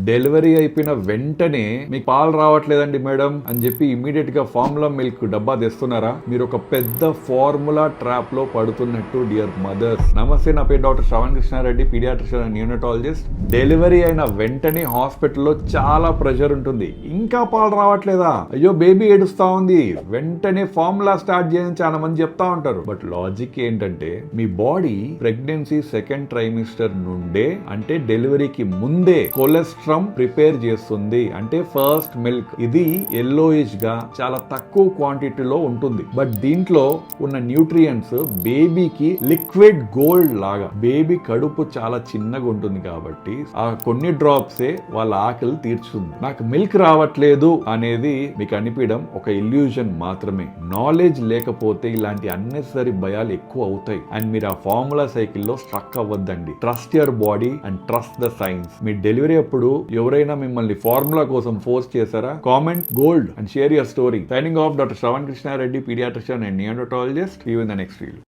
Delivery అయిపోయిన వెంటనే మీకు పాలు రావట్లేదండి మేడం అని చెప్పి ఇమీడియట్ గా ఫార్ములా మిల్క్ డబ్బా తెస్తున్నారా? మీరు ఒక పెద్ద ఫార్ములా ట్రాప్ లో పడుతున్నట్టు డియర్ మదర్స్. నమస్తే, నా పేరు doctor Shravan Krishna Reddy, pediatrician and neonatologist. Delivery అయిన వెంటనే హాస్పిటల్లో చాలా ప్రెషర్ ఉంటుంది. ఇంకా పాలు రావట్లేదా, అయ్యో బేబీ ఏడుస్తా ఉంది, వెంటనే ఫార్ములా స్టార్ట్ చేయని చాలా మంది చెప్తా ఉంటారు. బట్ లాజిక్ ఏంటంటే, మీ బాడీ ప్రెగ్నెన్సీ సెకండ్ ట్రైమిస్టర్ నుండే, అంటే డెలివరీకి ముందే కొలెస్ట్రామ్ ప్రిపేర్ చేస్తుంది. అంటే ఫస్ట్ మిల్క్. ఇది yellowish గా చాలా తక్కువ క్వాంటిటీలో ఉంటుంది. బట్ దీంట్లో ఉన్న న్యూట్రియంట్స్ బేబీకి లిక్విడ్ గోల్డ్ లాగా, బేబీ కడుపు చాలా చిన్నగా ఉంటుంది కాబట్టి ఆ కొన్ని డ్రాప్సే వాళ్ళ ఆకలి తీర్చుతుంది. నాకు మిల్క్ రావట్లేదు అనేది మీకు అనిపించడం ఒక ఇల్యూజన్ మాత్రమే. నాలెడ్జ్ లేకపోతే ఇలాంటి అన్నెసరీ భయాలు ఎక్కువ అవుతాయి. అండ్ మీరు ఆ ఫార్ములా సైకిల్లో struck అవ్వద్దండి. Trust your body and trust the science. Me delivery అప్పుడు ఎవరైనా మిమ్మల్ని ఫార్ములా కోసం ఫోర్స్ చేశారా? Comment gold and share your story. Signing off, doctor Shravan Krishna Reddy, pediatrician and neonatologist. See you in the next reel.